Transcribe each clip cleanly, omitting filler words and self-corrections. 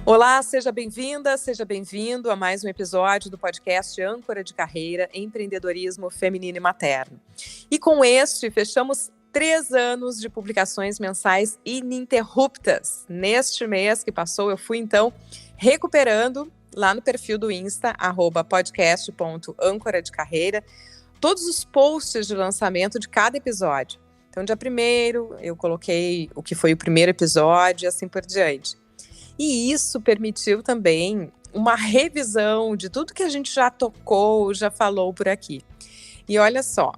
Olá, seja bem-vinda, seja bem-vindo a mais um episódio do podcast Âncora de Carreira, Empreendedorismo Feminino e Materno. E com este, fechamos 3 anos de publicações mensais ininterruptas. Neste mês que passou, eu fui, então, recuperando lá no perfil do Insta, @podcast.âncora-de-carreira, todos os posts de lançamento de cada episódio. Então, dia 1º, eu coloquei o que foi o primeiro episódio e assim por diante. E isso permitiu também uma revisão de tudo que a gente já tocou, já falou por aqui. E olha só,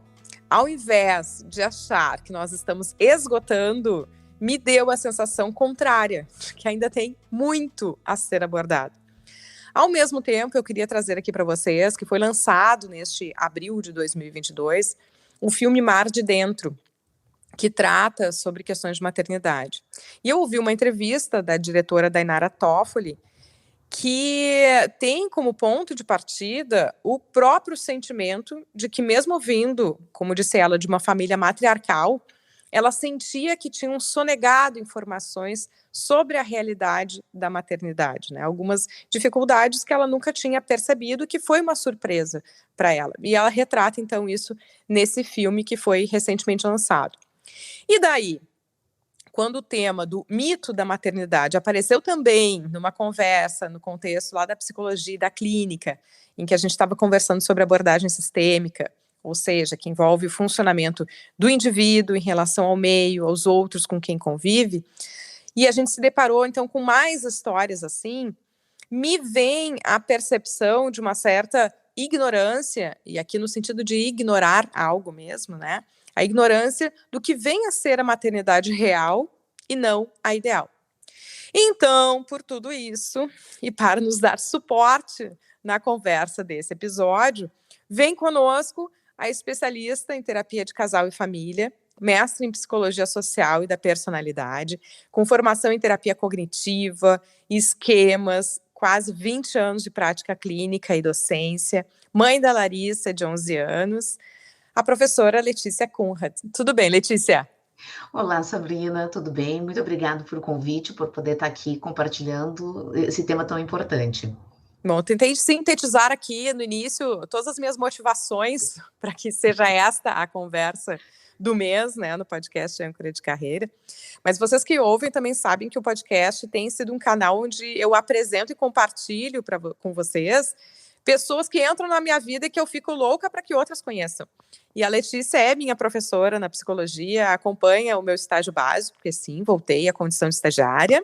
ao invés de achar que nós estamos esgotando, me deu a sensação contrária, de que ainda tem muito a ser abordado. Ao mesmo tempo, eu queria trazer aqui para vocês que foi lançado neste abril de 2022 o filme Mar de Dentro, que trata sobre questões de maternidade. E eu ouvi uma entrevista da diretora Dainara Toffoli, que tem como ponto de partida o próprio sentimento de que, mesmo vindo, como disse ela, de uma família matriarcal, ela sentia que tinham sonegado informações sobre a realidade da maternidade, né? Algumas dificuldades que ela nunca tinha percebido, que foi uma surpresa para ela. E ela retrata, então, isso nesse filme que foi recentemente lançado. E daí, quando o tema do mito da maternidade apareceu também numa conversa, no contexto lá da psicologia e da clínica, em que a gente estava conversando sobre abordagem sistêmica, ou seja, que envolve o funcionamento do indivíduo em relação ao meio, aos outros com quem convive, e a gente se deparou, então, com mais histórias assim, me vem a percepção de uma certa ignorância, e aqui no sentido de ignorar algo mesmo, né? A ignorância do que vem a ser a maternidade real e não a ideal. Então, por tudo isso, e para nos dar suporte na conversa desse episódio, vem conosco a especialista em terapia de casal e família, mestre em psicologia social e da personalidade, com formação em terapia cognitiva, esquemas, quase 20 anos de prática clínica e docência, mãe da Larissa, de 11 anos, a professora Letícia Conrad. Tudo bem, Letícia? Olá, Sabrina, tudo bem? Muito obrigada por o convite, por poder estar aqui compartilhando esse tema tão importante. Bom, tentei sintetizar aqui no início todas as minhas motivações para que seja esta a conversa do mês, né, no podcast Âncora de Carreira. Mas vocês que ouvem também sabem que o podcast tem sido um canal onde eu apresento e compartilho com vocês pessoas que entram na minha vida e que eu fico louca para que outras conheçam. E a Letícia é minha professora na psicologia, acompanha o meu estágio básico, porque sim, voltei à condição de estagiária,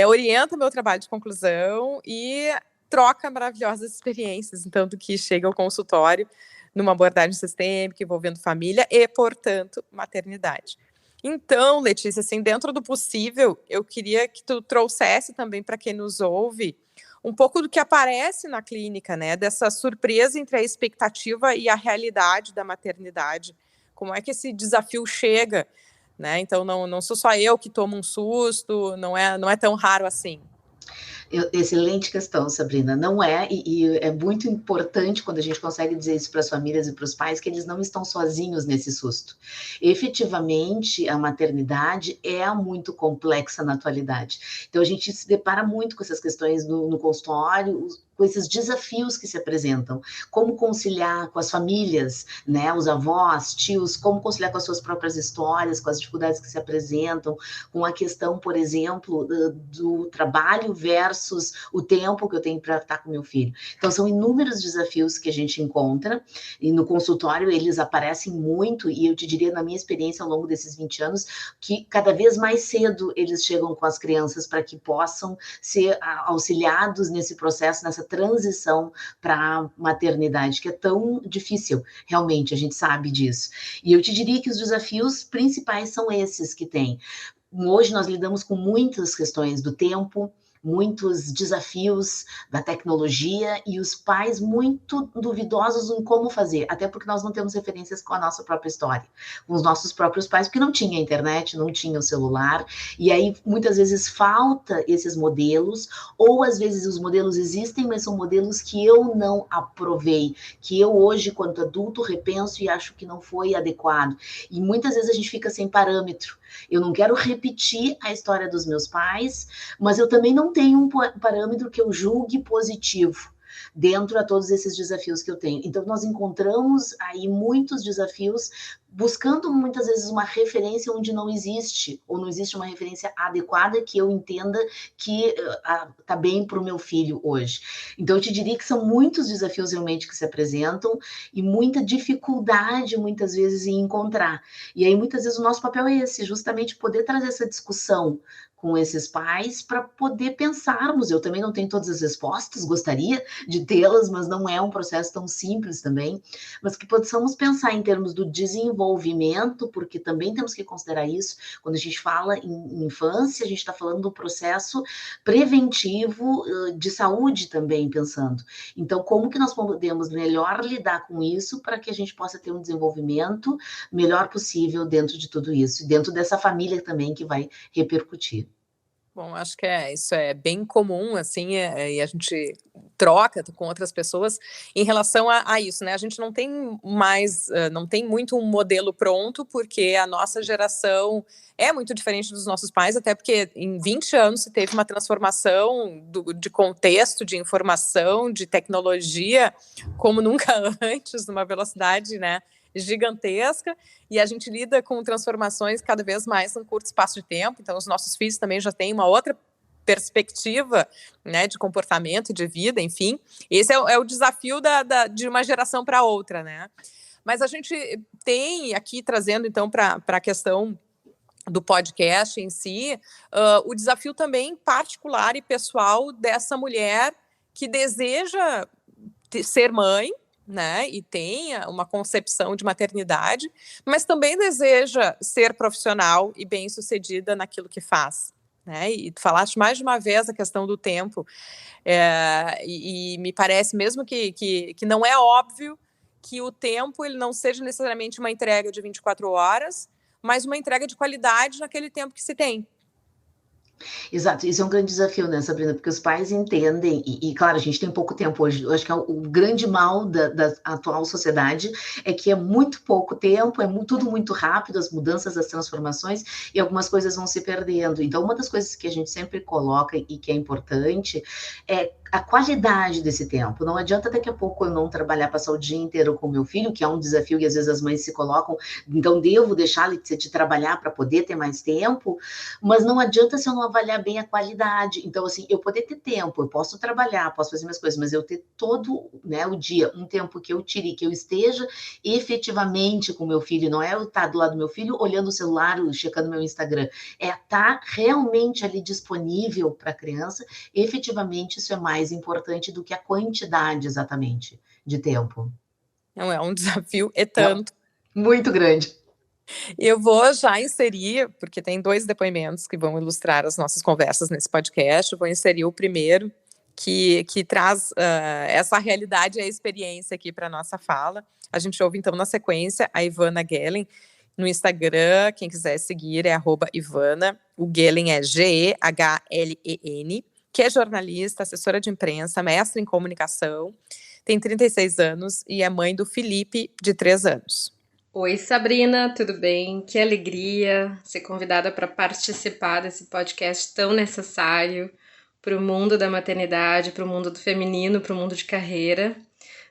orienta o meu trabalho de conclusão e troca maravilhosas experiências, então, do que chega ao consultório, numa abordagem sistêmica, envolvendo família e, portanto, maternidade. Então, Letícia, assim, dentro do possível, eu queria que tu trouxesse também para quem nos ouve um pouco do que aparece na clínica, né? Dessa surpresa entre a expectativa e a realidade da maternidade. Como é que esse desafio chega, né? Então, não sou só eu que tomo um susto, não é tão raro assim. Excelente questão, Sabrina. Não é, e é muito importante quando a gente consegue dizer isso para as famílias e para os pais, que eles não estão sozinhos nesse susto. Efetivamente, a maternidade é muito complexa na atualidade. Então, a gente se depara muito com essas questões no consultório, com esses desafios que se apresentam. Como conciliar com as famílias, né, os avós, tios, como conciliar com as suas próprias histórias, com as dificuldades que se apresentam, com a questão, por exemplo, do trabalho versus o tempo que eu tenho para estar com meu filho. Então, são inúmeros desafios que a gente encontra, e no consultório eles aparecem muito, e eu te diria, na minha experiência ao longo desses 20 anos, que cada vez mais cedo eles chegam com as crianças para que possam ser auxiliados nesse processo, nessa transição para a maternidade, que é tão difícil, realmente, a gente sabe disso. E eu te diria que os desafios principais são esses que tem. Hoje nós lidamos com muitas questões do tempo, muitos desafios da tecnologia e os pais muito duvidosos em como fazer, até porque nós não temos referências com a nossa própria história, com os nossos próprios pais, porque não tinha internet, não tinha o celular, e aí muitas vezes falta esses modelos, ou às vezes os modelos existem, mas são modelos que eu não aprovei, que eu hoje, quanto adulto, repenso e acho que não foi adequado, e muitas vezes a gente fica sem parâmetro. Eu não quero repetir a história dos meus pais, mas eu também não tenho um parâmetro que eu julgue positivo dentro a todos esses desafios que eu tenho. Então, nós encontramos aí muitos desafios buscando muitas vezes uma referência onde não existe, ou não existe uma referência adequada que eu entenda que está bem para o meu filho hoje. Então, eu te diria que são muitos desafios realmente que se apresentam e muita dificuldade, muitas vezes, em encontrar. E aí, muitas vezes, o nosso papel é esse, justamente poder trazer essa discussão com esses pais para poder pensarmos. Eu também não tenho todas as respostas, gostaria de tê-las, mas não é um processo tão simples também, mas que possamos pensar em termos do desenvolvimento, porque também temos que considerar isso, quando a gente fala em infância, a gente está falando do processo preventivo de saúde também, pensando. Então, como que nós podemos melhor lidar com isso para que a gente possa ter um desenvolvimento melhor possível dentro de tudo isso, e dentro dessa família também que vai repercutir. Bom, acho que isso é bem comum, assim, e a gente troca com outras pessoas em relação a isso, né? A gente não tem mais, não tem muito um modelo pronto, porque a nossa geração é muito diferente dos nossos pais, até porque em 20 anos se teve uma transformação de contexto, de informação, de tecnologia, como nunca antes, numa velocidade, né, gigantesca, e a gente lida com transformações cada vez mais em curto espaço de tempo. Então os nossos filhos também já têm uma outra perspectiva, né, de comportamento e de vida, enfim. Esse é o desafio de uma geração para outra, né? Mas a gente tem aqui, trazendo então para a questão do podcast em si, o desafio também particular e pessoal dessa mulher que deseja ser mãe, né, e tenha uma concepção de maternidade, mas também deseja ser profissional e bem-sucedida naquilo que faz, né? E tu falaste mais de uma vez a questão do tempo, e me parece mesmo que não é óbvio que o tempo ele não seja necessariamente uma entrega de 24 horas, mas uma entrega de qualidade naquele tempo que se tem. Exato, isso é um grande desafio, né, Sabrina, porque os pais entendem, claro, a gente tem pouco tempo hoje, eu acho que o grande mal da atual sociedade é que é muito pouco tempo, tudo muito rápido, as mudanças, as transformações, e algumas coisas vão se perdendo. Então, uma das coisas que a gente sempre coloca e que é importante é a qualidade desse tempo. Não adianta daqui a pouco eu não trabalhar, passar o dia inteiro com meu filho, que é um desafio e às vezes as mães se colocam, então devo deixar ele de trabalhar para poder ter mais tempo, mas não adianta se eu não avaliar bem a qualidade. Então, assim, eu poder ter tempo, eu posso trabalhar, posso fazer minhas coisas, mas eu ter todo, né, o dia, um tempo que eu tire, que eu esteja efetivamente com meu filho, não é eu estar do lado do meu filho olhando o celular, checando meu Instagram, é estar realmente ali disponível para a criança. Efetivamente, isso é mais importante do que a quantidade exatamente de tempo. Não é um desafio e tanto. Muito grande. Eu vou já inserir, porque tem 2 depoimentos que vão ilustrar as nossas conversas nesse podcast. Eu vou inserir o primeiro, que traz essa realidade e a experiência aqui para a nossa fala. A gente ouve, então, na sequência, a Ivana Gellen no Instagram. Quem quiser seguir é @Ivana. O Gellen é Gehlen, que é jornalista, assessora de imprensa, mestre em comunicação, tem 36 anos e é mãe do Felipe, de 3 anos. Oi, Sabrina, tudo bem? Que alegria ser convidada para participar desse podcast tão necessário para o mundo da maternidade, para o mundo do feminino, para o mundo de carreira.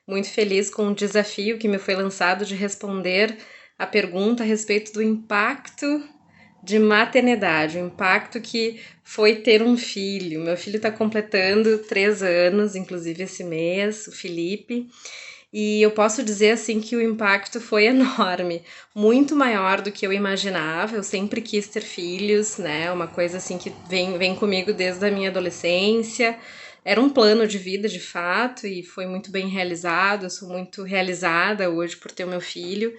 Muito feliz com o desafio que me foi lançado de responder a pergunta a respeito do impacto de maternidade, o impacto que foi ter um filho. Meu filho está completando 3 anos, inclusive esse mês, o Felipe. E eu posso dizer assim que o impacto foi enorme, muito maior do que eu imaginava. Eu sempre quis ter filhos, né? Uma coisa assim que vem comigo desde a minha adolescência. Era um plano de vida, de fato, e foi muito bem realizado. Eu sou muito realizada hoje por ter o meu filho.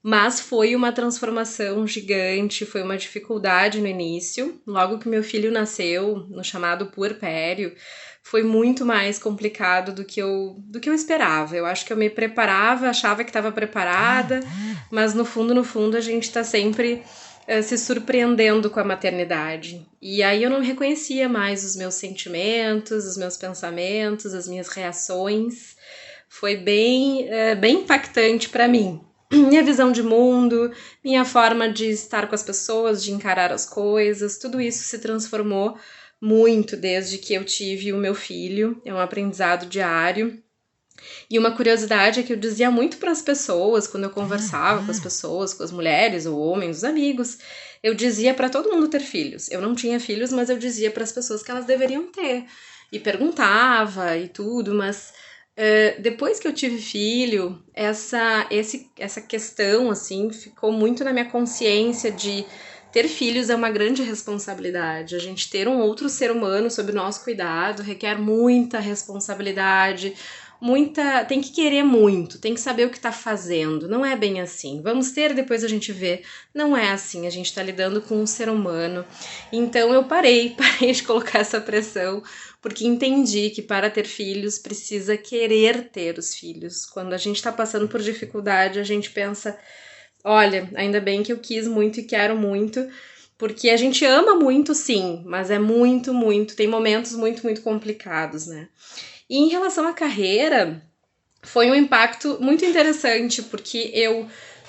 Mas foi uma transformação gigante, foi uma dificuldade no início. Logo que meu filho nasceu, no chamado puerpério, foi muito mais complicado do que eu esperava. Eu acho que eu me preparava, achava que estava preparada, mas no fundo a gente está sempre se surpreendendo com a maternidade. E aí eu não reconhecia mais os meus sentimentos, os meus pensamentos, as minhas reações. Foi bem impactante para mim. Minha visão de mundo, minha forma de estar com as pessoas, de encarar as coisas, tudo isso se transformou muito desde que eu tive o meu filho, é um aprendizado diário. E uma curiosidade é que eu dizia muito para as pessoas, quando eu conversava com as pessoas, com as mulheres, ou homens, os amigos, eu dizia para todo mundo ter filhos. Eu não tinha filhos, mas eu dizia para as pessoas que elas deveriam ter. E perguntava e tudo, mas depois que eu tive filho, essa questão, assim, ficou muito na minha consciência de ter filhos é uma grande responsabilidade. A gente ter um outro ser humano sob nosso cuidado requer muita responsabilidade, tem que querer muito, tem que saber o que tá fazendo. Não é bem assim. Vamos ter, depois a gente vê. Não é assim. A gente tá lidando com um ser humano. Então eu parei de colocar essa pressão, porque entendi que para ter filhos precisa querer ter os filhos. Quando a gente tá passando por dificuldade, a gente pensa, olha, ainda bem que eu quis muito e quero muito, porque a gente ama muito, sim, mas é muito, tem momentos muito, muito complicados, né? E em relação à carreira, foi um impacto muito interessante, porque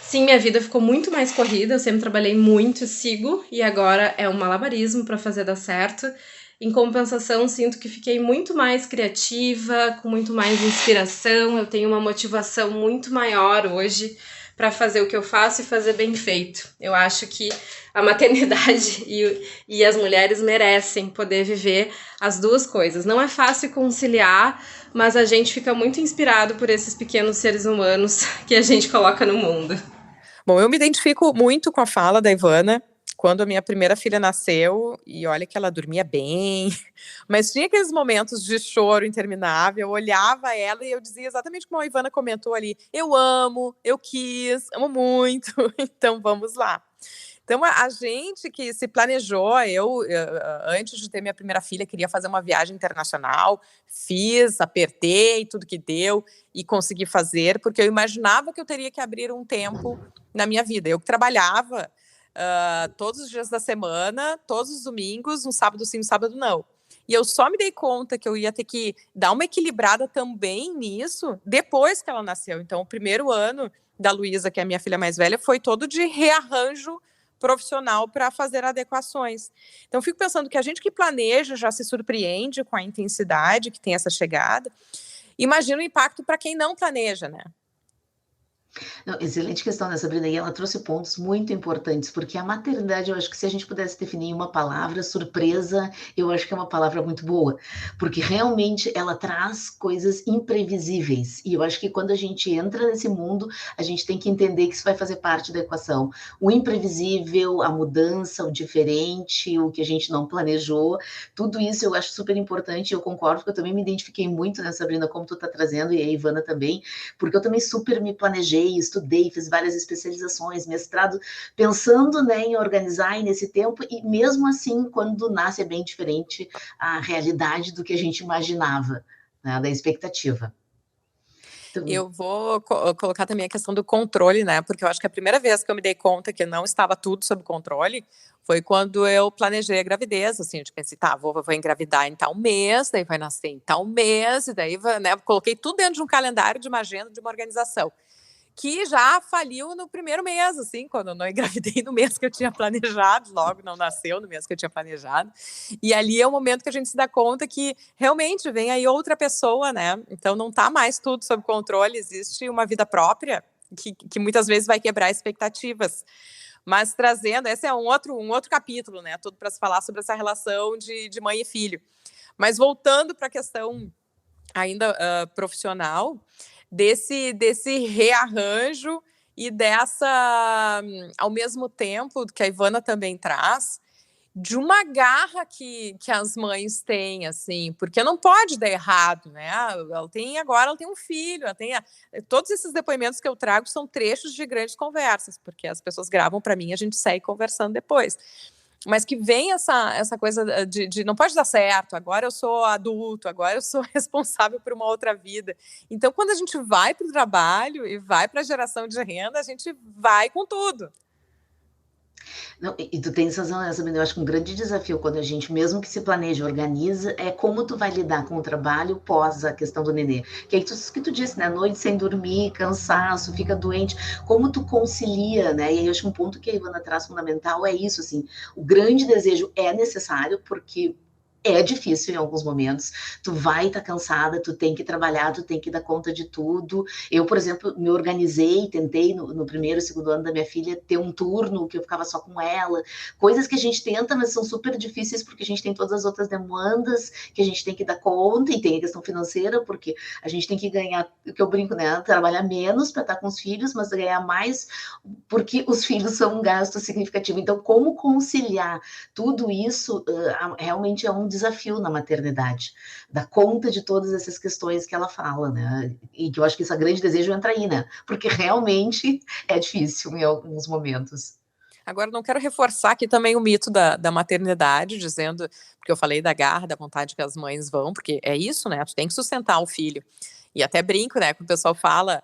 sim, minha vida ficou muito mais corrida, eu sempre trabalhei muito, sigo, e agora é um malabarismo para fazer dar certo. Em compensação, sinto que fiquei muito mais criativa, com muito mais inspiração, eu tenho uma motivação muito maior hoje para fazer o que eu faço e fazer bem feito. Eu acho que a maternidade e as mulheres merecem poder viver as duas coisas. Não é fácil conciliar, mas a gente fica muito inspirado por esses pequenos seres humanos que a gente coloca no mundo. Bom, eu me identifico muito com a fala da Ivana. Quando a minha primeira filha nasceu, e olha que ela dormia bem, mas tinha aqueles momentos de choro interminável, eu olhava ela e eu dizia exatamente como a Ivana comentou ali, eu amo, eu quis, amo muito, então vamos lá. Então, a gente que se planejou, antes de ter minha primeira filha, queria fazer uma viagem internacional, fiz, apertei tudo que deu e consegui fazer, porque eu imaginava que eu teria que abrir um tempo na minha vida. Eu trabalhava todos os dias da semana, todos os domingos, um sábado sim, um sábado não. E eu só me dei conta que eu ia ter que dar uma equilibrada também nisso depois que ela nasceu. Então, o primeiro ano da Luísa, que é a minha filha mais velha, foi todo de rearranjo profissional para fazer adequações. Então, fico pensando que a gente que planeja já se surpreende com a intensidade que tem essa chegada. Imagina o impacto para quem não planeja, né? Não, excelente questão, né, Sabrina? E ela trouxe pontos muito importantes, porque a maternidade, eu acho que se a gente pudesse definir em uma palavra, surpresa, eu acho que é uma palavra muito boa, porque realmente ela traz coisas imprevisíveis. E eu acho que quando a gente entra nesse mundo, a gente tem que entender que isso vai fazer parte da equação. O imprevisível, a mudança, o diferente, o que a gente não planejou, tudo isso eu acho super importante. Eu concordo, porque eu também me identifiquei muito, né, Sabrina, como tu tá trazendo, e a Ivana também, porque eu também super me planejei, estudei, fiz várias especializações, mestrado, pensando, né, em organizar nesse tempo, e mesmo assim, quando nasce, é bem diferente a realidade do que a gente imaginava, né, da expectativa. Então... Eu vou colocar também a questão do controle, né, porque eu acho que a primeira vez que eu me dei conta que não estava tudo sob controle foi quando eu planejei a gravidez, assim, eu pensei, tá, vou engravidar em tal mês, daí vai nascer em tal mês, e daí, né, coloquei tudo dentro de um calendário, de uma agenda, de uma organização, que já faliu no primeiro mês, assim, quando eu não engravidei no mês que eu tinha planejado, logo não nasceu no mês que eu tinha planejado. E ali é o momento que a gente se dá conta que realmente vem aí outra pessoa, né? Então não tá mais tudo sob controle, existe uma vida própria que muitas vezes vai quebrar expectativas. Mas trazendo, esse é um outro capítulo, né? Tudo para se falar sobre essa relação de mãe e filho. Mas voltando para a questão ainda profissional, desse rearranjo e dessa, ao mesmo tempo, que a Ivana também traz, de uma garra que as mães têm, assim, porque não pode dar errado, né? Ela tem um filho, todos esses depoimentos que eu trago são trechos de grandes conversas, porque as pessoas gravam para mim e a gente segue conversando depois. Mas que vem essa coisa de não pode dar certo, agora eu sou adulto, agora eu sou responsável por uma outra vida. Então, quando a gente vai para o trabalho e vai para a geração de renda, a gente vai com tudo. Não, e tu tens razão, né, Sabrina? Eu acho que um grande desafio quando a gente, mesmo que se planeja, organiza, é como tu vai lidar com o trabalho pós a questão do nenê. Que é isso que tu disse, né? Noite sem dormir, cansaço, fica doente. Como tu concilia, né? E aí eu acho que um ponto que a Ivana traz fundamental é isso, assim. O grande desejo é necessário, porque É difícil em alguns momentos, tu vai estar cansada, tu tem que trabalhar, tu tem que dar conta de tudo. Eu, por exemplo, me organizei, tentei no primeiro, segundo ano da minha filha ter um turno que eu ficava só com ela, coisas que a gente tenta, mas são super difíceis porque a gente tem todas as outras demandas que a gente tem que dar conta, e tem a questão financeira, porque a gente tem que ganhar, o que eu brinco, né, trabalhar menos para estar com os filhos, mas ganhar mais porque os filhos são um gasto significativo. Então, como conciliar tudo isso realmente é um desafio na maternidade, dar conta de todas essas questões que ela fala, né? E que eu acho que esse grande desejo entra aí, né? Porque realmente é difícil em alguns momentos. Agora, não quero reforçar aqui também o mito da maternidade, dizendo, porque eu falei da garra, da vontade que as mães vão, porque é isso, né? Tu tem que sustentar o filho. E até brinco, né? Quando o pessoal fala,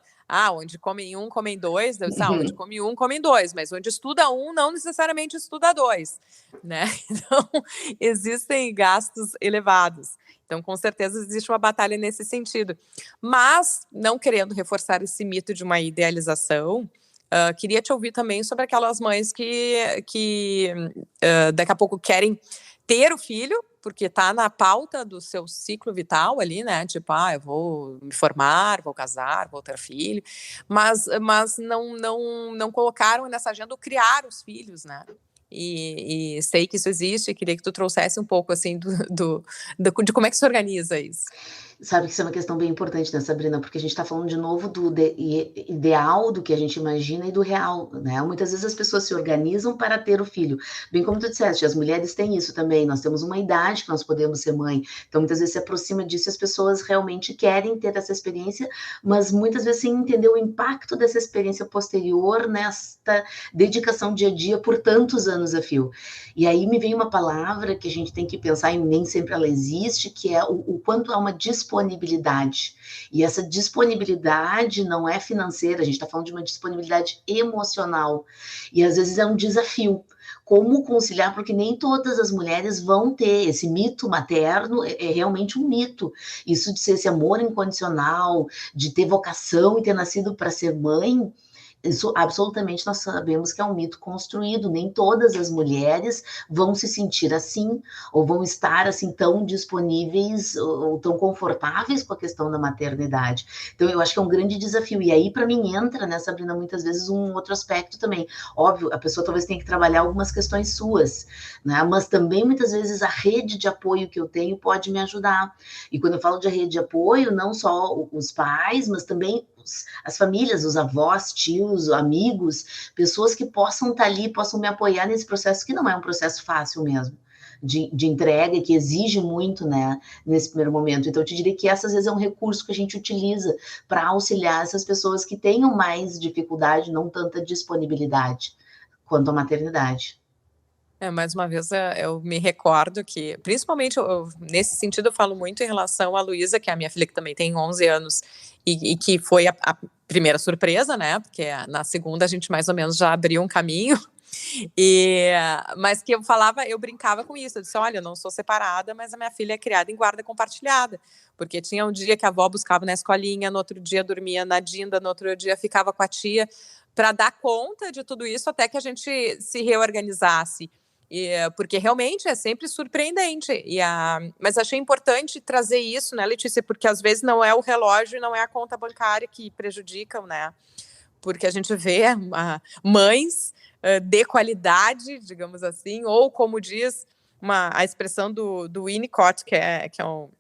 onde comem um, comem dois. Eu disse, onde come um, comem dois. Mas onde estuda um, não necessariamente estuda dois, né? Então, existem gastos elevados. Então, com certeza, existe uma batalha nesse sentido. Mas, não querendo reforçar esse mito de uma idealização, queria te ouvir também sobre aquelas mães que daqui a pouco querem ter o filho, porque está na pauta do seu ciclo vital ali, né? Tipo, eu vou me formar, vou casar, vou ter filho, mas não colocaram nessa agenda o criar os filhos, né? E sei que isso existe, e queria que tu trouxesse um pouco, assim, de como é que se organiza isso. Sabe que isso é uma questão bem importante, né, Sabrina? Porque a gente está falando de novo do ideal, do que a gente imagina e do real, né? Muitas vezes as pessoas se organizam para ter o filho. Bem como tu disseste, as mulheres têm isso também. Nós temos uma idade que nós podemos ser mãe. Então, muitas vezes se aproxima disso e as pessoas realmente querem ter essa experiência, mas muitas vezes sem entender o impacto dessa experiência posterior nesta dedicação dia a dia por tantos anos a fio. E aí me vem uma palavra que a gente tem que pensar, e nem sempre ela existe, que é o quanto há uma disponibilidade. E essa disponibilidade não é financeira, a gente está falando de uma disponibilidade emocional. E às vezes é um desafio. Como conciliar, porque nem todas as mulheres vão ter esse mito materno, é realmente um mito. Isso de ser esse amor incondicional, de ter vocação e ter nascido para ser mãe, isso absolutamente nós sabemos que é um mito construído. Nem todas as mulheres vão se sentir assim, ou vão estar assim tão disponíveis ou tão confortáveis com a questão da maternidade. Então eu acho que é um grande desafio. E aí para mim entra, né, Sabrina, muitas vezes um outro aspecto também. Óbvio, a pessoa talvez tenha que trabalhar algumas questões suas, né? Mas também muitas vezes a rede de apoio que eu tenho pode me ajudar. E quando eu falo de rede de apoio, não só os pais, mas também as famílias, os avós, tios, amigos, pessoas que possam estar ali, possam me apoiar nesse processo, que não é um processo fácil mesmo, de entrega, que exige muito, né, nesse primeiro momento. Então, eu te diria que essa, às vezes, é um recurso que a gente utiliza para auxiliar essas pessoas que tenham mais dificuldade, não tanta disponibilidade quanto a maternidade. Mais uma vez, eu me recordo que, principalmente, nesse sentido, eu falo muito em relação à Luísa, que é a minha filha, que também tem 11 anos, e que foi a primeira surpresa, né? Porque na segunda a gente mais ou menos já abriu um caminho. Mas que eu brincava com isso. Eu disse: olha, eu não sou separada, mas a minha filha é criada em guarda compartilhada. Porque tinha um dia que a avó buscava na escolinha, no outro dia dormia na Dinda, no outro dia ficava com a tia, para dar conta de tudo isso até que a gente se reorganizasse. Porque realmente é sempre surpreendente. Mas achei importante trazer isso, né, Letícia? Porque às vezes não é o relógio e não é a conta bancária que prejudicam, né? Porque a gente vê mães de qualidade, digamos assim, ou como diz a expressão do Winnicott, que é um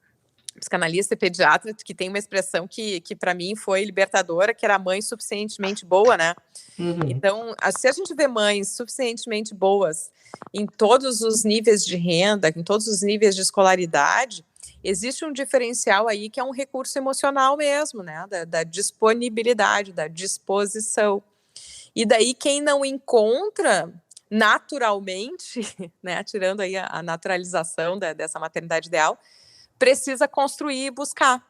psicanalista e pediatra, que tem uma expressão que para mim foi libertadora, que era a mãe suficientemente boa, né? Então, se a gente vê mães suficientemente boas em todos os níveis de renda, em todos os níveis de escolaridade, existe um diferencial aí que é um recurso emocional mesmo, né? Da disponibilidade, da disposição. E daí quem não encontra naturalmente, né, tirando aí a naturalização dessa maternidade ideal, precisa construir e buscar.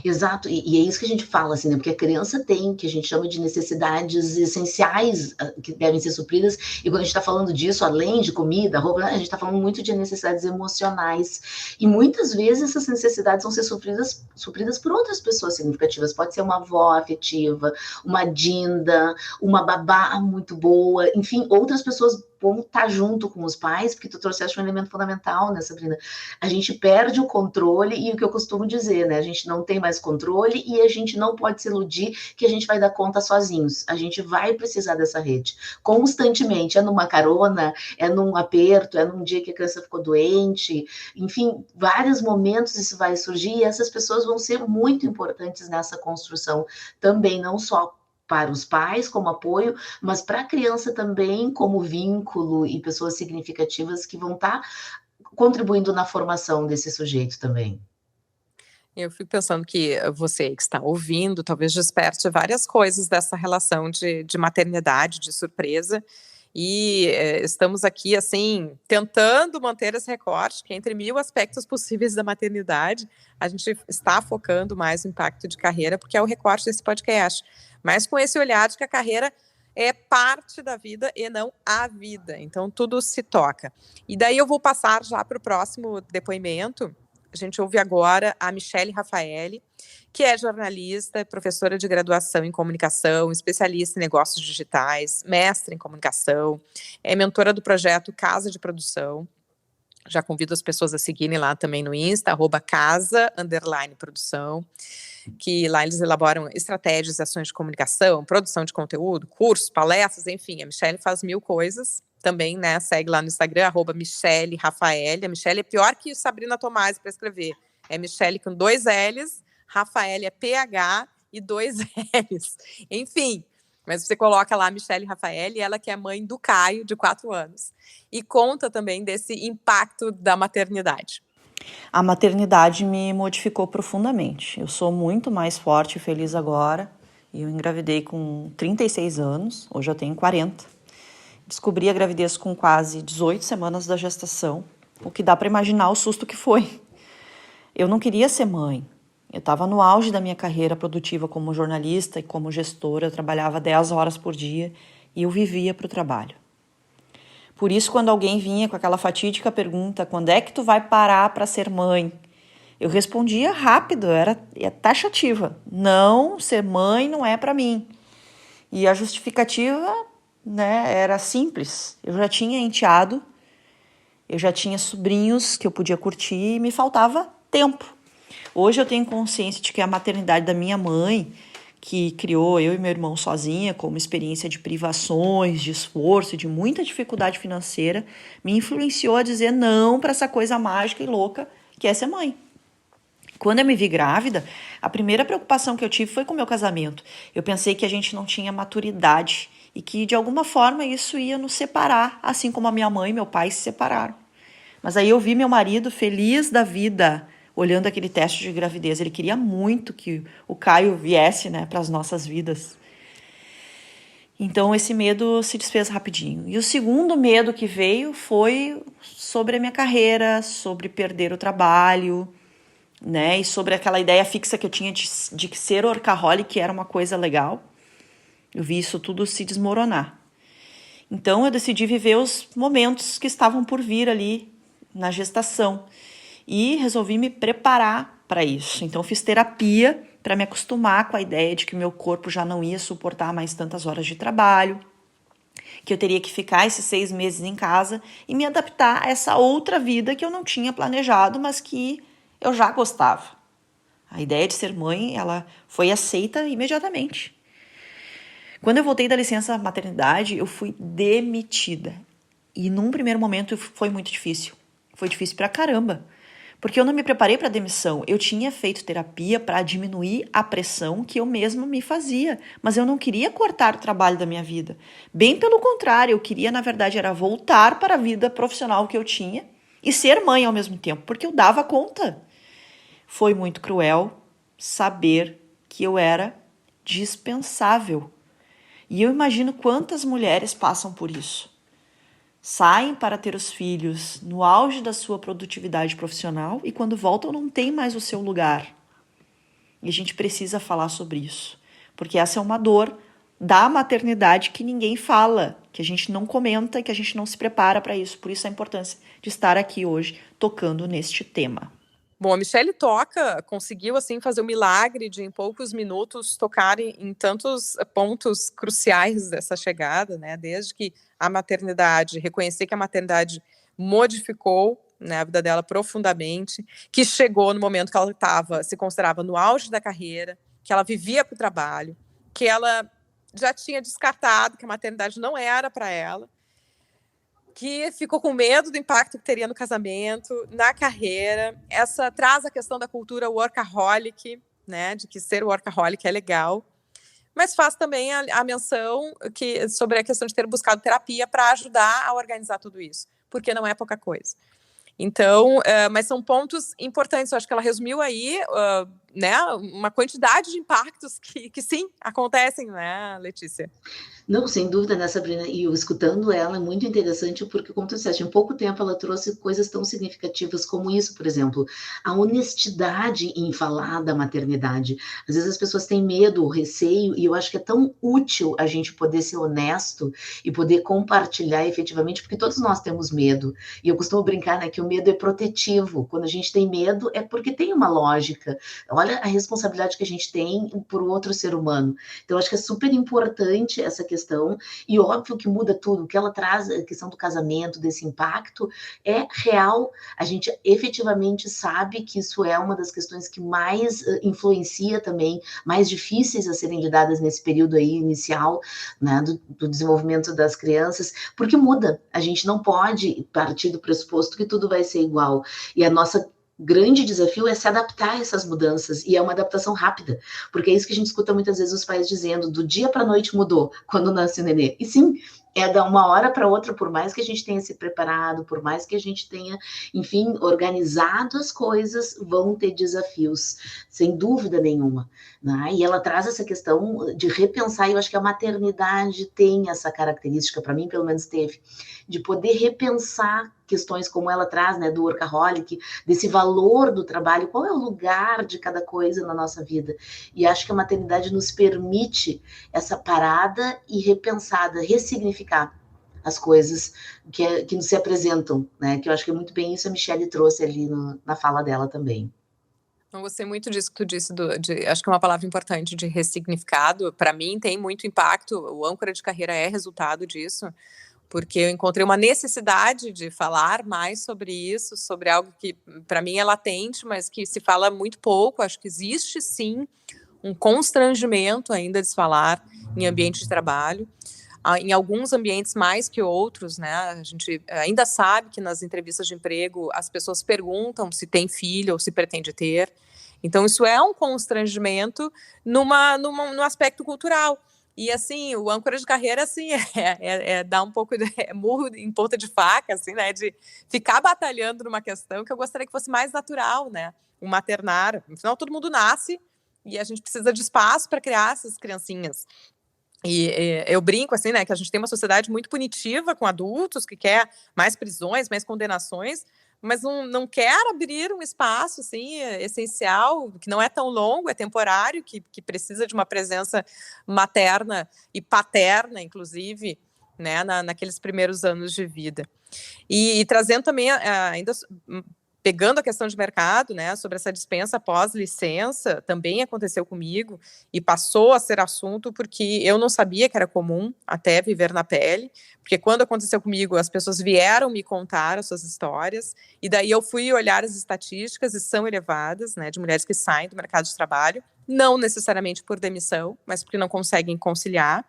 Exato, e é isso que a gente fala, assim, né? Porque a criança tem, que a gente chama de necessidades essenciais que devem ser supridas, e quando a gente está falando disso, além de comida, roupa, a gente está falando muito de necessidades emocionais, e muitas vezes essas necessidades vão ser supridas por outras pessoas significativas. Pode ser uma avó afetiva, uma dinda, uma babá muito boa, enfim, outras pessoas bom estar junto com os pais, porque tu trouxeste um elemento fundamental, né, Sabrina? A gente perde o controle e o que eu costumo dizer, né? A gente não tem mais controle e a gente não pode se iludir que a gente vai dar conta sozinhos. A gente vai precisar dessa rede constantemente, é numa carona, é num aperto, é num dia que a criança ficou doente, enfim, vários momentos isso vai surgir e essas pessoas vão ser muito importantes nessa construção também, não só para os pais como apoio, mas para a criança também como vínculo e pessoas significativas que vão estar contribuindo na formação desse sujeito também. Eu fico pensando que você que está ouvindo, talvez desperte várias coisas dessa relação de maternidade, de surpresa, e estamos aqui, assim, tentando manter esse recorte, que entre 1000 aspectos possíveis da maternidade, a gente está focando mais no impacto de carreira, porque é o recorte desse podcast, mas com esse olhar de que a carreira é parte da vida e não a vida, então tudo se toca. E daí eu vou passar já para o próximo depoimento. A gente ouve agora a Michele Rafaeli, que é jornalista, professora de graduação em comunicação, especialista em negócios digitais, mestre em comunicação, é mentora do projeto Casa de Produção. Já convido as pessoas a seguirem lá também no Insta, @casa_produção, que lá eles elaboram estratégias e ações de comunicação, produção de conteúdo, cursos, palestras, enfim, a Michele faz 1000 coisas. Também, né, segue lá no Instagram, @Michele Rafaeli. A Michele é pior que Sabrina Tomasi para escrever. É Michele com 2 L's, Rafaeli é PH e 2 L's. Enfim, mas você coloca lá Michele Rafaeli, ela que é mãe do Caio, de 4 anos. E conta também desse impacto da maternidade. A maternidade me modificou profundamente. Eu sou muito mais forte e feliz agora. Eu engravidei com 36 anos, hoje eu tenho 40. Descobri a gravidez com quase 18 semanas da gestação, o que dá para imaginar o susto que foi. Eu não queria ser mãe. Eu estava no auge da minha carreira produtiva como jornalista e como gestora. Eu trabalhava 10 horas por dia e eu vivia para o trabalho. Por isso, quando alguém vinha com aquela fatídica pergunta, quando é que tu vai parar para ser mãe? Eu respondia rápido, era taxativa. Não, ser mãe não é para mim. E a justificativa, né, era simples. Eu já tinha enteado, eu já tinha sobrinhos que eu podia curtir e me faltava tempo. Hoje eu tenho consciência de que a maternidade da minha mãe, que criou eu e meu irmão sozinha, com uma experiência de privações, de esforço, de muita dificuldade financeira, me influenciou a dizer não para essa coisa mágica e louca que é ser mãe. Quando eu me vi grávida, a primeira preocupação que eu tive foi com o meu casamento. Eu pensei que a gente não tinha maturidade e que, de alguma forma, isso ia nos separar, assim como a minha mãe e meu pai se separaram. Mas aí eu vi meu marido feliz da vida, olhando aquele teste de gravidez. Ele queria muito que o Caio viesse, né, para as nossas vidas. Então, esse medo se desfez rapidinho. E o segundo medo que veio foi sobre a minha carreira, sobre perder o trabalho, né, e sobre aquela ideia fixa que eu tinha de que ser workaholic era uma coisa legal. Eu vi isso tudo se desmoronar. Então, eu decidi viver os momentos que estavam por vir ali na gestação e resolvi me preparar para isso. Então, fiz terapia para me acostumar com a ideia de que meu corpo já não ia suportar mais tantas horas de trabalho, que eu teria que ficar esses 6 meses em casa e me adaptar a essa outra vida que eu não tinha planejado, mas que eu já gostava. A ideia de ser mãe, ela foi aceita imediatamente. Quando eu voltei da licença maternidade, eu fui demitida. E num primeiro momento foi muito difícil. Foi difícil pra caramba. Porque eu não me preparei para demissão. Eu tinha feito terapia para diminuir a pressão que eu mesma me fazia. Mas eu não queria cortar o trabalho da minha vida. Bem pelo contrário, eu queria, na verdade, era voltar para a vida profissional que eu tinha e ser mãe ao mesmo tempo, porque eu dava conta. Foi muito cruel saber que eu era dispensável. E eu imagino quantas mulheres passam por isso. Saem para ter os filhos no auge da sua produtividade profissional e quando voltam não tem mais o seu lugar. E a gente precisa falar sobre isso, porque essa é uma dor da maternidade que ninguém fala, que a gente não comenta, que a gente não se prepara para isso. Por isso a importância de estar aqui hoje tocando neste tema. Bom, a Michelle conseguiu assim fazer o milagre de em poucos minutos tocar em tantos pontos cruciais dessa chegada, né? Desde que a maternidade, reconhecer que a maternidade modificou, né, a vida dela profundamente, que chegou no momento que ela se considerava no auge da carreira, que ela vivia para o trabalho, que ela já tinha descartado que a maternidade não era para ela, que ficou com medo do impacto que teria no casamento, na carreira. Essa traz a questão da cultura workaholic, né, de que ser workaholic é legal, mas faz também a menção sobre a questão de ter buscado terapia para ajudar a organizar tudo isso, porque não é pouca coisa. Então, mas são pontos importantes. Eu acho que ela resumiu aí, né, uma quantidade de impactos que sim, acontecem, né, Letícia? Não, sem dúvida, né, Sabrina? E eu escutando ela é muito interessante porque, como tu disseste, em pouco tempo ela trouxe coisas tão significativas como isso, por exemplo, a honestidade em falar da maternidade. Às vezes as pessoas têm medo ou receio, e eu acho que é tão útil a gente poder ser honesto e poder compartilhar efetivamente, porque todos nós temos medo. E eu costumo brincar, né, que o medo é protetivo. Quando a gente tem medo, é porque tem uma lógica. Olha a responsabilidade que a gente tem por outro ser humano. Então, acho que é super importante essa questão, e óbvio que muda tudo, o que ela traz, a questão do casamento, desse impacto, é real, a gente efetivamente sabe que isso é uma das questões que mais influencia também, mais difíceis a serem lidadas nesse período aí inicial, né, do desenvolvimento das crianças, porque muda, a gente não pode partir do pressuposto que tudo vai ser igual, e a nossa grande desafio é se adaptar a essas mudanças, e é uma adaptação rápida, porque é isso que a gente escuta muitas vezes os pais dizendo, do dia para a noite mudou, quando nasce o nenê, e sim, é de uma hora para outra, por mais que a gente tenha se preparado, por mais que a gente tenha, enfim, organizado as coisas, vão ter desafios, sem dúvida nenhuma, né? E ela traz essa questão de repensar, e eu acho que a maternidade tem essa característica, para mim pelo menos teve, de poder repensar questões como ela traz, né, do workaholic, desse valor do trabalho, qual é o lugar de cada coisa na nossa vida, e acho que a maternidade nos permite essa parada e repensada, ressignificar as coisas que nos se apresentam, né, que eu acho que é muito bem isso a Michelle trouxe ali na fala dela também. Eu gostei muito disso que tu disse, acho que é uma palavra importante, de ressignificado. Para mim tem muito impacto, o âncora de carreira é resultado disso, porque eu encontrei uma necessidade de falar mais sobre isso, sobre algo que para mim é latente, mas que se fala muito pouco. Acho que existe sim um constrangimento ainda de se falar em ambiente de trabalho, em alguns ambientes mais que outros, né? A gente ainda sabe que nas entrevistas de emprego as pessoas perguntam se tem filho ou se pretende ter. Então isso é um constrangimento no aspecto cultural. E assim, o âncora de carreira assim dar um pouco de murro em ponta de faca, assim, né? De ficar batalhando numa questão que eu gostaria que fosse mais natural, né? O maternar, afinal todo mundo nasce e a gente precisa de espaço para criar essas criancinhas. E eu brinco assim, né, que a gente tem uma sociedade muito punitiva com adultos, que quer mais prisões, mais condenações, mas não quer abrir um espaço assim essencial, que não é tão longo, é temporário, que precisa de uma presença materna e paterna, inclusive, né, naqueles primeiros anos de vida. E trazendo também ainda pegando a questão de mercado, né, sobre essa dispensa pós-licença, também aconteceu comigo e passou a ser assunto porque eu não sabia que era comum até viver na pele, porque quando aconteceu comigo, as pessoas vieram me contar as suas histórias, e daí eu fui olhar as estatísticas e são elevadas, né, de mulheres que saem do mercado de trabalho, não necessariamente por demissão, mas porque não conseguem conciliar.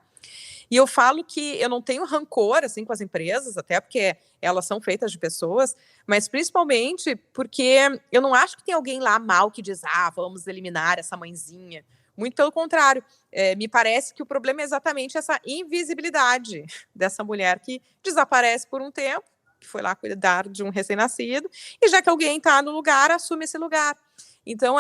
E eu falo que eu não tenho rancor assim com as empresas, até porque elas são feitas de pessoas, mas principalmente porque eu não acho que tem alguém lá mal que diz, vamos eliminar essa mãezinha. Muito pelo contrário, me parece que o problema é exatamente essa invisibilidade dessa mulher que desaparece por um tempo, que foi lá cuidar de um recém-nascido, e já que alguém está no lugar, assume esse lugar. Então,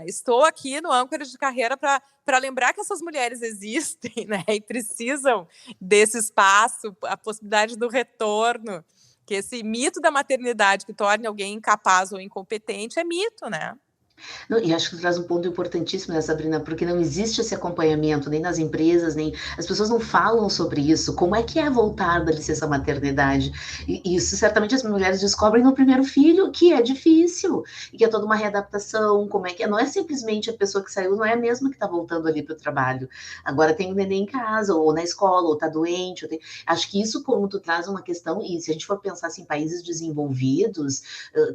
estou aqui no âncora de carreira para lembrar que essas mulheres existem, né, e precisam desse espaço, a possibilidade do retorno, que esse mito da maternidade que torne alguém incapaz ou incompetente é mito, né? Não, e acho que tu traz um ponto importantíssimo, né, Sabrina, porque não existe esse acompanhamento nem nas empresas, nem as pessoas não falam sobre isso. Como é que é voltar da licença maternidade? E isso certamente as mulheres descobrem no primeiro filho, que é difícil, e que é toda uma readaptação, como é que é? Não é simplesmente a pessoa que saiu, não é a mesma que está voltando ali para o trabalho. Agora tem o neném em casa, ou na escola, ou está doente. Acho que isso, como tu traz uma questão, e se a gente for pensar assim, em países desenvolvidos,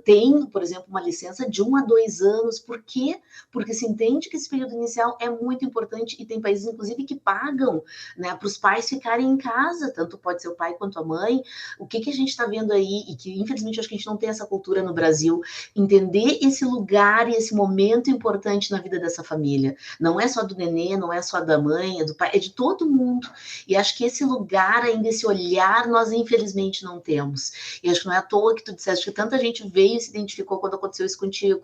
tem, por exemplo, uma licença de 1 a 2 anos. Por quê? Porque se entende que esse período inicial é muito importante e tem países, inclusive, que pagam, né, para os pais ficarem em casa, tanto pode ser o pai quanto a mãe. O que a gente está vendo aí, e que infelizmente acho que a gente não tem essa cultura no Brasil, entender esse lugar e esse momento importante na vida dessa família. Não é só do nenê, não é só da mãe, é do pai, é de todo mundo. E acho que esse lugar ainda, esse olhar, nós infelizmente não temos. E acho que não é à toa que tu disseste que tanta gente veio e se identificou quando aconteceu isso contigo,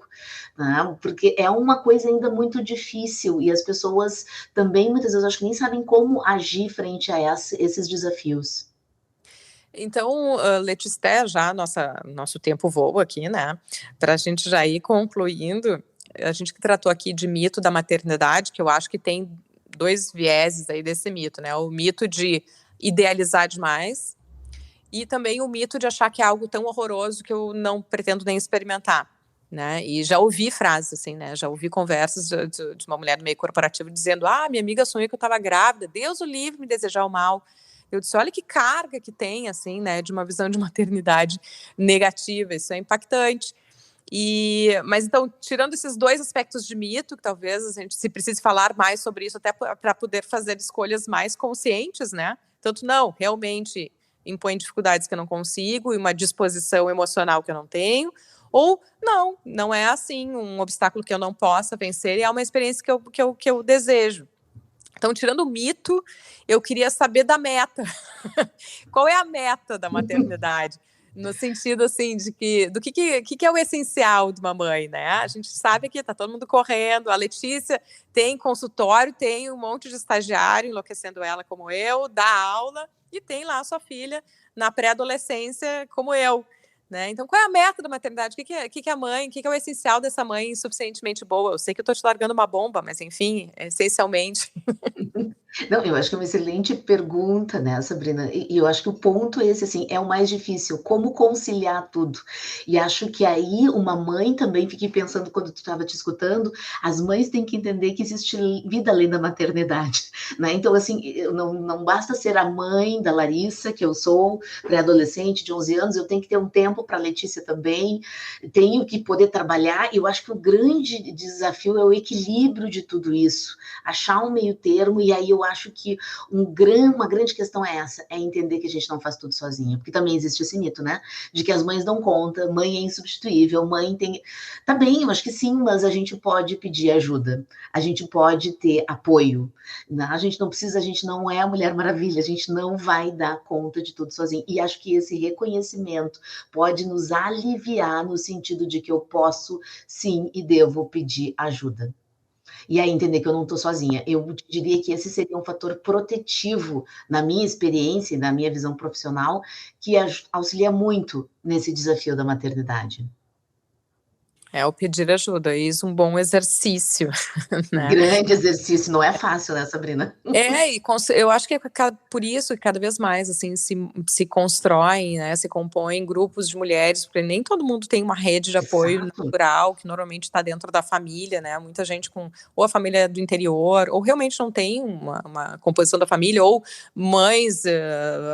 né? Porque é uma coisa ainda muito difícil e as pessoas também, muitas vezes, acho que nem sabem como agir frente a esses desafios. Então, Letícia, já nosso tempo voa aqui, né? Para a gente já ir concluindo, a gente que tratou aqui de mito da maternidade, que eu acho que tem 2 vieses aí desse mito, né? O mito de idealizar demais e também o mito de achar que é algo tão horroroso que eu não pretendo nem experimentar, né? E já ouvi frases assim, né? Já ouvi conversas de uma mulher no meio corporativo dizendo: "Ah, minha amiga sonhou que eu estava grávida, Deus o livre me desejar o mal". Eu disse: "Olha que carga que tem, assim, né, de uma visão de maternidade negativa, isso é impactante". Mas então, tirando esses 2 aspectos de mito, que talvez a gente se precise falar mais sobre isso, até para poder fazer escolhas mais conscientes, né? Tanto não, realmente impõe dificuldades que eu não consigo e uma disposição emocional que eu não tenho, ou não é assim, um obstáculo que eu não possa vencer e é uma experiência que eu desejo. Então, tirando o mito, eu queria saber da meta. Qual é a meta da maternidade? No sentido, assim, de que é o essencial de uma mãe, né? A gente sabe que tá todo mundo correndo, a Letícia tem consultório, tem um monte de estagiário enlouquecendo ela como eu, dá aula, e tem lá a sua filha na pré-adolescência como eu, né? Então, qual é a meta da maternidade? O que é a mãe? O que é o essencial dessa mãe suficientemente boa? Eu sei que eu tô te largando uma bomba, mas enfim, essencialmente. Não, eu acho que é uma excelente pergunta, né, Sabrina? E eu acho que o ponto é esse, assim, é o mais difícil, como conciliar tudo. E acho que aí uma mãe também, fiquei pensando quando tu estava te escutando, as mães têm que entender que existe vida além da maternidade, né? Então, assim, não basta ser a mãe da Larissa, que eu sou, pré-adolescente de 11 anos, eu tenho que ter um tempo para a Letícia também, tenho que poder trabalhar, e eu acho que o grande desafio é o equilíbrio de tudo isso, achar um meio termo, e aí eu acho que uma grande questão é essa, é entender que a gente não faz tudo sozinha, porque também existe esse mito, né, de que as mães dão conta, mãe é insubstituível, mãe tem... Tá bem, eu acho que sim, mas a gente pode pedir ajuda, a gente pode ter apoio, né? A gente não é a Mulher Maravilha, a gente não vai dar conta de tudo sozinho, e acho que esse reconhecimento pode nos aliviar no sentido de que eu posso, sim, e devo pedir ajuda. E aí entender que eu não estou sozinha. Eu diria que esse seria um fator protetivo na minha experiência e na minha visão profissional, que auxilia muito nesse desafio da maternidade. É o pedir ajuda, isso é um bom exercício, né? Grande exercício, não é fácil, né, Sabrina? Eu acho que é por isso que cada vez mais assim se constroem, né, se compõem grupos de mulheres, porque nem todo mundo tem uma rede de apoio Exato. natural, que normalmente está dentro da família, né? Muita gente com ou a família do interior, ou realmente não tem uma composição da família, ou mães,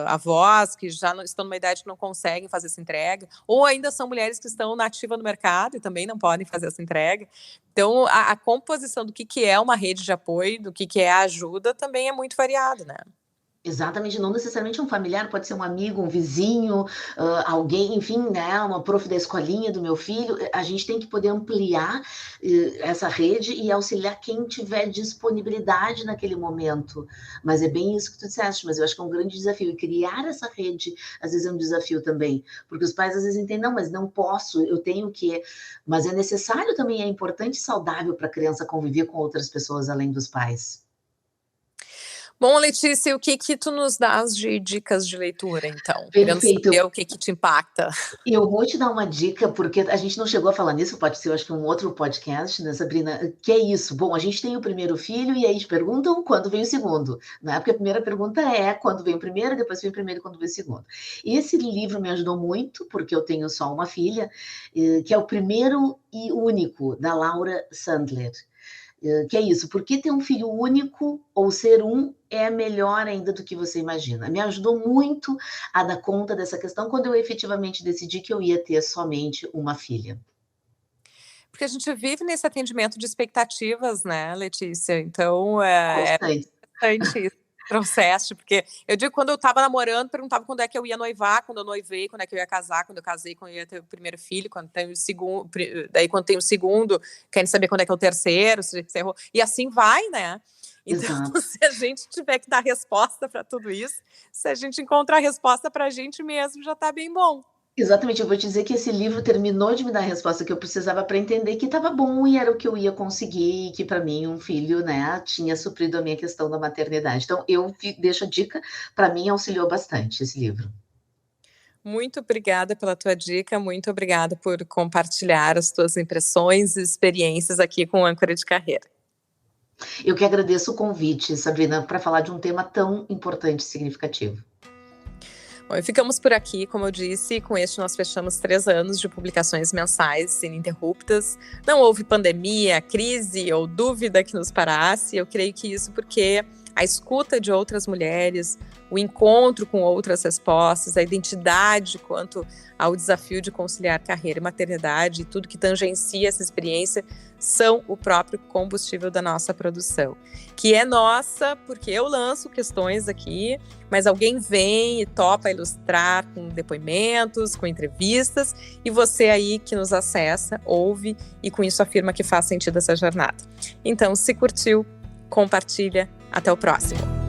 avós que já não, estão numa idade que não conseguem fazer essa entrega, ou ainda são mulheres que estão nativas no mercado e também não podem fazer essa entrega. Então, a composição do que é uma rede de apoio, do que é a ajuda, também é muito variado, né? Exatamente, não necessariamente um familiar, pode ser um amigo, um vizinho, alguém, enfim, né, uma prof da escolinha do meu filho. A gente tem que poder ampliar essa rede e auxiliar quem tiver disponibilidade naquele momento. Mas é bem isso que tu disseste, mas eu acho que é um grande desafio. E criar essa rede, às vezes, é um desafio também. Porque os pais, às vezes, entendem, não, mas não posso, eu tenho que... Mas é necessário também, é importante e saudável para a criança conviver com outras pessoas além dos pais. Bom, Letícia, o que tu nos dás de dicas de leitura, então? Perfeito. Querendo saber o que te impacta. Eu vou te dar uma dica, porque a gente não chegou a falar nisso, pode ser, eu acho que um outro podcast, né, Sabrina? Que é isso? Bom, a gente tem o primeiro filho e aí te perguntam quando vem o segundo, né? Porque a primeira pergunta é quando vem o primeiro, depois vem o primeiro e quando vem o segundo. E esse livro me ajudou muito, porque eu tenho só uma filha, que é o primeiro e único, da Laura Sandler. Que é isso, porque ter um filho único ou ser um é melhor ainda do que você imagina. Me ajudou muito a dar conta dessa questão quando eu efetivamente decidi que eu ia ter somente uma filha. Porque a gente vive nesse atendimento de expectativas, né, Letícia? Então, é Constante. interessante esse processo, porque eu digo, quando eu estava namorando, perguntava quando é que eu ia noivar, quando eu noivei, quando é que eu ia casar, quando eu casei, quando eu ia ter o primeiro filho, quando tem o segundo, daí quando tem o segundo, querem saber quando é que é o terceiro, se encerrou, e assim vai, né? Então, Exato. se a gente tiver que dar resposta para tudo isso, se a gente encontrar a resposta para a gente mesmo, já está bem bom. Exatamente, eu vou te dizer que esse livro terminou de me dar a resposta que eu precisava para entender que estava bom e era o que eu ia conseguir, e que para mim um filho, né, tinha suprido a minha questão da maternidade. Então eu deixo a dica, para mim auxiliou bastante esse livro. Muito obrigada pela tua dica, muito obrigada por compartilhar as tuas impressões e experiências aqui com o Âncora de Carreira. Eu que agradeço o convite, Sabrina, para falar de um tema tão importante e significativo. Bom, e ficamos por aqui, como eu disse, com este nós fechamos 3 anos de publicações mensais ininterruptas. Não houve pandemia, crise ou dúvida que nos parasse, eu creio que isso porque a escuta de outras mulheres, o encontro com outras respostas, a identidade quanto ao desafio de conciliar carreira e maternidade e tudo que tangencia essa experiência são o próprio combustível da nossa produção, que é nossa porque eu lanço questões aqui, mas alguém vem e topa ilustrar com depoimentos, com entrevistas, e você aí que nos acessa, ouve e com isso afirma que faz sentido essa jornada. Então, se curtiu, compartilha, até o próximo.